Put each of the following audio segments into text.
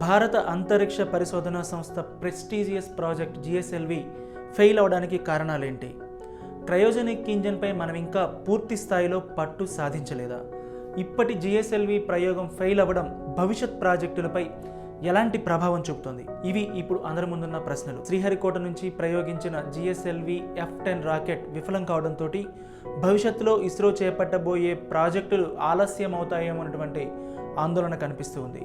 భారత అంతరిక్ష పరిశోధనా సంస్థ ప్రెస్టీజియస్ ప్రాజెక్ట్ జిఎస్ఎల్వి ఫెయిల్ అవడానికి కారణాలేంటి? క్రయోజెనిక్ ఇంజన్పై మనం ఇంకా పూర్తి స్థాయిలో పట్టు సాధించలేదా? ఇప్పటి జిఎస్ఎల్వి ప్రయోగం ఫెయిల్ అవ్వడం భవిష్యత్ ప్రాజెక్టులపై ఎలాంటి ప్రభావం చూపుతుంది? ఇవి ఇప్పుడు అందరి ముందున్న ప్రశ్నలు. శ్రీహరికోట నుంచి ప్రయోగించిన జిఎస్ఎల్వి F-10 రాకెట్ విఫలం కావడంతో భవిష్యత్తులో ఇస్రో చేపట్టబోయే ప్రాజెక్టులు ఆలస్యం అవుతాయేమన్నటువంటి ఆందోళన కనిపిస్తూ ఉంది.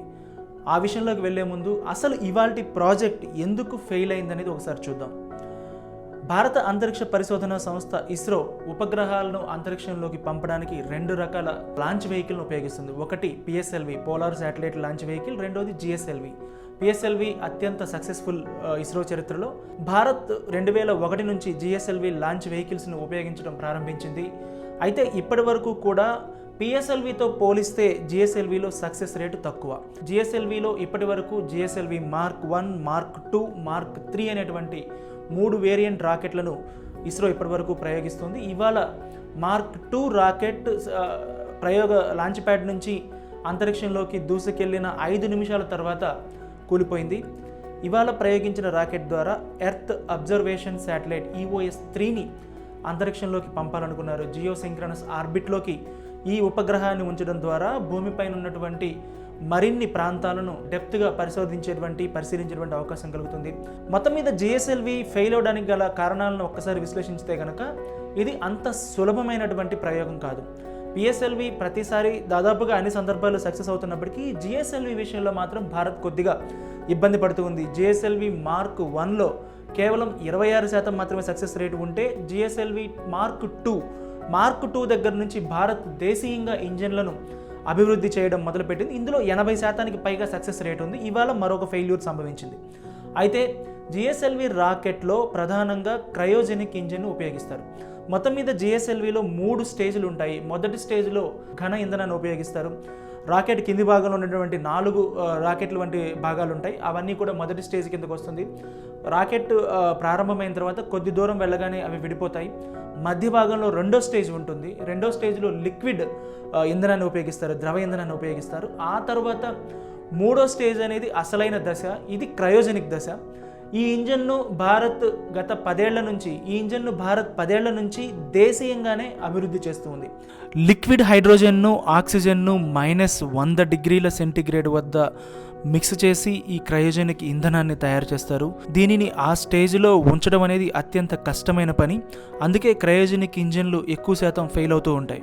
ఆ విషయంలోకి వెళ్లే ముందు అసలు ఇవాల్టి ప్రాజెక్ట్ ఎందుకు ఫెయిల్ అయిందనేది ఒకసారి చూద్దాం. భారత అంతరిక్ష పరిశోధనా సంస్థ ఇస్రో ఉపగ్రహాలను అంతరిక్షంలోకి పంపడానికి రెండు రకాల లాంచ్ వెహికల్ను ఉపయోగిస్తుంది. ఒకటి PSLV polar satellite launch vehicle, రెండోది జిఎస్ఎల్వి. పిఎస్ఎల్వి అత్యంత సక్సెస్ఫుల్ ఇస్రో చరిత్రలో. భారత్ 2001 నుంచి జిఎస్ఎల్వి లాంచ్ వెహికల్స్ను ఉపయోగించడం ప్రారంభించింది. అయితే ఇప్పటి వరకు కూడా పిఎస్ఎల్వితో పోలిస్తే జిఎస్ఎల్విలో సక్సెస్ రేటు తక్కువ. జిఎస్ఎల్విలో ఇప్పటి వరకు జిఎస్ఎల్వి Mark 1, Mark 2, Mark 3 అనేటువంటి 3 వేరియంట్ రాకెట్లను ఇస్రో ఇప్పటివరకు ప్రయోగిస్తుంది. ఇవాళ Mark 2 రాకెట్ ప్రయోగ లాంచ్ ప్యాడ్ నుంచి అంతరిక్షంలోకి దూసుకెళ్లిన 5 నిమిషాల తర్వాత కూలిపోయింది. ఇవాళ ప్రయోగించిన రాకెట్ ద్వారా ఎర్త్ అబ్జర్వేషన్ శాటిలైట్ EOS-3ని అంతరిక్షంలోకి పంపాలనుకున్నారు. జియోసింక్రనస్ ఆర్బిట్లోకి ఈ ఉపగ్రహాన్ని ఉంచడం ద్వారా భూమిపైన ఉన్నటువంటి మరిన్ని ప్రాంతాలను డెప్త్గా పరిశీలించేటువంటి అవకాశం కలుగుతుంది. మొత్తం మీద జిఎస్ఎల్వి ఫెయిల్ అవడానికి గల కారణాలను ఒక్కసారి విశ్లేషించితే కనుక ఇది అంత సులభమైనటువంటి ప్రయోగం కాదు. పిఎస్ఎల్వి ప్రతిసారి దాదాపుగా అన్ని సందర్భాల్లో సక్సెస్ అవుతున్నప్పటికీ జిఎస్ఎల్వి విషయంలో మాత్రం భారత్ కొద్దిగా ఇబ్బంది పడుతూ ఉంది. జిఎస్ఎల్వి Mark 1లో కేవలం 26% మాత్రమే సక్సెస్ రేటు ఉంటే జిఎస్ఎల్వి Mark 2 దగ్గర నుంచి భారత్ దేశీయంగా ఇంజన్లను అభివృద్ధి చేయడం మొదలుపెట్టింది. ఇందులో 80%కి పైగా సక్సెస్ రేట్ ఉంది. ఇవాళ మరొక ఫెయిల్యూర్ సంభవించింది. అయితే జిఎస్ఎల్వి రాకెట్లో ప్రధానంగా క్రయోజెనిక్ ఇంజిన్ను ఉపయోగిస్తారు. మొత్తం మీద జిఎస్ఎల్విలో 3 స్టేజ్లు ఉంటాయి. మొదటి స్టేజ్లో ఘన ఇంధనాన్ని ఉపయోగిస్తారు. రాకెట్ కింది భాగంలో ఉన్నటువంటి 4 రాకెట్లు వంటి భాగాలు ఉంటాయి. అవన్నీ కూడా మొదటి స్టేజ్ కిందకు వస్తుంది. రాకెట్ ప్రారంభమైన తర్వాత కొద్ది దూరం వెళ్ళగానే అవి విడిపోతాయి. మధ్య భాగంలో రెండో స్టేజ్ ఉంటుంది. రెండో స్టేజ్లో లిక్విడ్ ఇంధనాన్ని ఉపయోగిస్తారు, ద్రవ ఇంధనాన్ని ఉపయోగిస్తారు. ఆ తర్వాత మూడో స్టేజ్ అనేది అసలైన దశ. ఇది క్రయోజెనిక్ దశ. ఈ ఇంజన్ను భారత్ 10 ఏళ్ల నుంచి దేశీయంగానే అభివృద్ధి చేస్తూ ఉంది. లిక్విడ్ హైడ్రోజన్ను, ఆక్సిజన్ను -100 డిగ్రీల సెంటీగ్రేడ్ వద్ద మిక్స్ చేసి ఈ క్రయోజెనిక్ ఇంధనాన్ని తయారు చేస్తారు. దీనిని ఆ స్టేజ్లో ఉంచడం అనేది అత్యంత కష్టమైన పని. అందుకే క్రయోజెనిక్ ఇంజన్లు ఎక్కువ శాతం ఫెయిల్ అవుతూ ఉంటాయి.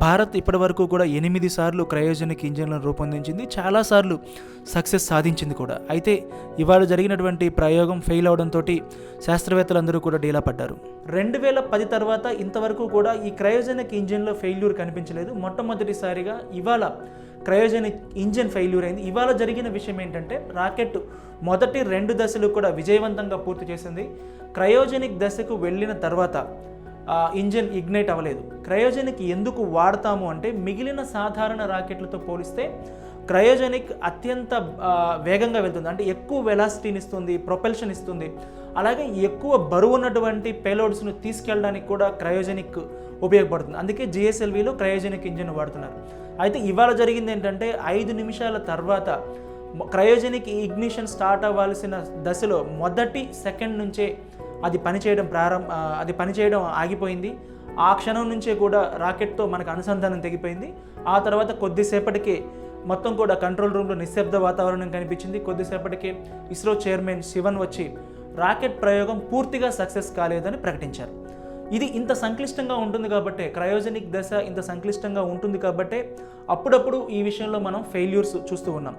భారత్ ఇప్పటి వరకు కూడా 8 సార్లు క్రయోజెనిక్ ఇంజన్లను రూపొందించింది, చాలాసార్లు సక్సెస్ సాధించింది కూడా. అయితే ఇవాళ జరిగినటువంటి ప్రయోగం ఫెయిల్ అవడంతో శాస్త్రవేత్తలందరూ కూడా డీలా పడ్డారు. 2010 తర్వాత ఇంతవరకు కూడా ఈ క్రయోజెనిక్ ఇంజన్లో ఫెయిల్యూర్ కనిపించలేదు. మొట్టమొదటిసారిగా ఇవాళ క్రయోజెనిక్ ఇంజన్ ఫెయిల్యూర్ అయింది. ఇవాళ జరిగిన విషయం ఏంటంటే రాకెట్ మొదటి 2 దశలు కూడా విజయవంతంగా పూర్తి చేసింది. క్రయోజెనిక్ దశకు వెళ్ళిన తర్వాత ఇంజన్ ఇగ్నైట్ అవ్వలేదు. క్రయోజెనిక్ ఎందుకు వాడతాము అంటే మిగిలిన సాధారణ రాకెట్లతో పోలిస్తే క్రయోజెనిక్ అత్యంత వేగంగా వెళ్తుంది. అంటే ఎక్కువ వెలాసిటీని ఇస్తుంది, ప్రొపెల్షన్ ఇస్తుంది. అలాగే ఎక్కువ బరువు ఉన్నటువంటి పేలోడ్స్ను తీసుకెళ్ళడానికి కూడా క్రయోజెనిక్ ఉపయోగపడుతుంది. అందుకే జిఎస్ఎల్విలో క్రయోజెనిక్ ఇంజన్ వాడుతున్నారు. అయితే ఇవాళ జరిగింది ఏంటంటే 5 నిమిషాల తర్వాత క్రయోజెనిక్ ఇగ్నిషన్ స్టార్ట్ అవ్వాల్సిన దశలో మొదటి సెకండ్ నుంచే అది పనిచేయడం ఆగిపోయింది. ఆ క్షణం నుంచే కూడా రాకెట్తో మనకు అనుసంధానం తెగిపోయింది. ఆ తర్వాత కొద్దిసేపటికే మొత్తం కూడా కంట్రోల్ రూమ్లో నిశ్శబ్ద వాతావరణం కనిపించింది. కొద్దిసేపటికే ఇస్రో చైర్మన్ శివన్ వచ్చి రాకెట్ ప్రయోగం పూర్తిగా సక్సెస్ కాలేదని ప్రకటించారు. ఇది ఇంత సంక్లిష్టంగా ఉంటుంది కాబట్టే, క్రయోజెనిక్ దశ ఇంత సంక్లిష్టంగా ఉంటుంది కాబట్టే అప్పుడప్పుడు ఈ విషయంలో మనం ఫెయిల్యూర్స్ చూస్తూ ఉన్నాం.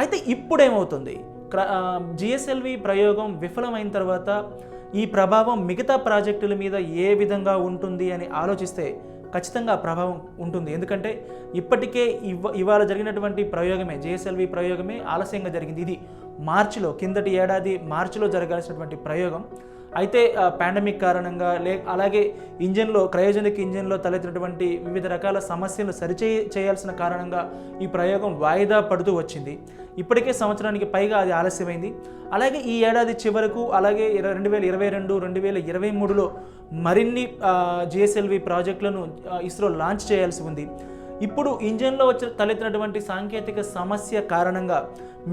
అయితే ఇప్పుడేమవుతుంది? జిఎస్ఎల్వి ప్రయోగం విఫలమైన తర్వాత ఈ ప్రభావం మిగతా ప్రాజెక్టుల మీద ఏ విధంగా ఉంటుంది అని ఆలోచిస్తే ఖచ్చితంగా ప్రభావం ఉంటుంది. ఎందుకంటే ఇప్పటికే ఇవాళ జరిగినటువంటి ప్రయోగమే, జిఎస్ఎల్వి ప్రయోగమే ఆలస్యంగా జరిగింది. ఇది కిందటి ఏడాది మార్చిలో జరగాల్సినటువంటి ప్రయోగం. అయితే పాండమిక్ కారణంగా అలాగే క్రయోజెనిక్ ఇంజన్లో తలెత్తినటువంటి వివిధ రకాల సమస్యలు చేయాల్సిన కారణంగా ఈ ప్రయోగం వాయిదా పడుతూ వచ్చింది. ఇప్పటికే సంవత్సరానికి పైగా అది ఆలస్యమైంది. అలాగే ఈ ఏడాది చివరకు, అలాగే 2022, 2023లో మరిన్ని జిఎస్ఎల్వి ప్రాజెక్టులను ఇస్రో లాంచ్ చేయాల్సి ఉంది. ఇప్పుడు ఇంజన్లో తలెత్తినటువంటి సాంకేతిక సమస్య కారణంగా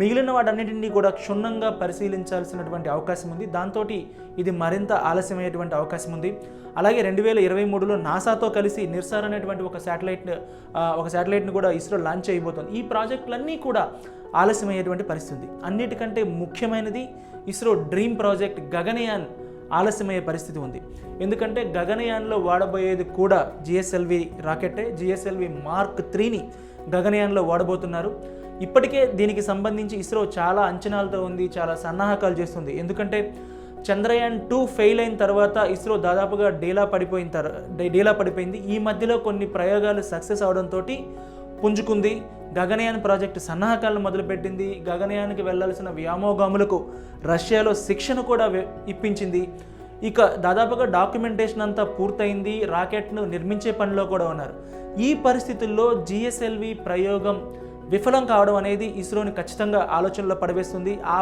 మిగిలిన వాటన్నిటిని కూడా క్షుణ్ణంగా పరిశీలించాల్సినటువంటి అవకాశం ఉంది. దాంతో ఇది మరింత ఆలస్యమయ్యేటువంటి అవకాశం ఉంది. అలాగే 2023లో నాసాతో కలిసి నిర్సార్ అనేటువంటి ఒక శాటిలైట్ని కూడా ఇస్రో లాంచ్ చేయబోతోంది. ఈ ప్రాజెక్టులన్నీ కూడా ఆలస్యమయ్యేటువంటి పరిస్థితి. అన్నిటికంటే ముఖ్యమైనది ఇస్రో డ్రీమ్ ప్రాజెక్ట్ గగనయాన్ ఆలస్యమయ్యే పరిస్థితి ఉంది. ఎందుకంటే గగనయాన్లో వాడబోయేది కూడా జిఎస్ఎల్వి రాకెట్టే. జిఎస్ఎల్వి మార్క్ 3ని గగనయాన్లో వాడబోతున్నారు. ఇప్పటికే దీనికి సంబంధించి ఇస్రో చాలా అంచనాలతో ఉంది, చాలా సన్నాహకాలు చేస్తుంది. ఎందుకంటే చంద్రయాన్ 2 ఫెయిల్ అయిన తర్వాత ఇస్రో దాదాపుగా డీలా పడిపోయింది. ఈ మధ్యలో కొన్ని ప్రయోగాలు సక్సెస్ అవడంతో పుంజుకుంది. గగనయాన్ ప్రాజెక్టు సన్నాహకాలను మొదలుపెట్టింది. గగనయానికి వెళ్లాల్సిన వ్యోమగాములకు రష్యాలో శిక్షణ కూడా ఇప్పించింది. ఇక దాదాపుగా డాక్యుమెంటేషన్ అంతా పూర్తయింది. రాకెట్ను నిర్మించే పనిలో కూడా ఉన్నారు. ఈ పరిస్థితుల్లో జిఎస్ఎల్వి ప్రయోగం విఫలం కావడం అనేది ఇస్రోని ఖచ్చితంగా ఆలోచనలో పడవేస్తుంది. ఆ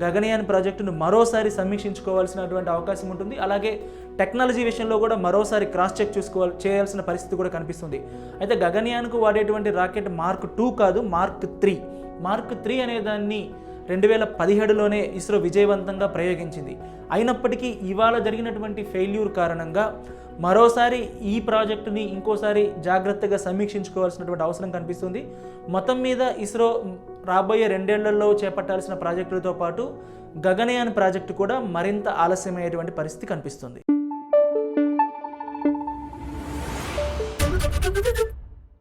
గగనయాన్ ప్రాజెక్టును మరోసారి సమీక్షించుకోవాల్సినటువంటి అవకాశం ఉంటుంది. అలాగే టెక్నాలజీ విషయంలో కూడా మరోసారి క్రాస్ చెక్ చేయాల్సిన పరిస్థితి కూడా కనిపిస్తుంది. అయితే గగనయాన్కు వాడేటువంటి రాకెట్ మార్క్ 2 కాదు, మార్క్ 3. మార్క్ 3 అనే దాన్ని 2017లోనే ఇస్రో విజయవంతంగా ప్రయోగించింది. అయినప్పటికీ ఇవాళ జరిగినటువంటి ఫెయిల్యూర్ కారణంగా మరోసారి ఈ ప్రాజెక్టుని ఇంకోసారి జాగ్రత్తగా సమీక్షించుకోవాల్సినటువంటి అవసరం కనిపిస్తుంది. మొత్తం మీద ఇస్రో రాబోయే 2 ఏళ్లలో చేపట్టాల్సిన ప్రాజెక్టులతో పాటు గగనయాన్ ప్రాజెక్టు కూడా మరింత ఆలస్యమయ్యేటువంటి పరిస్థితి కనిపిస్తుంది.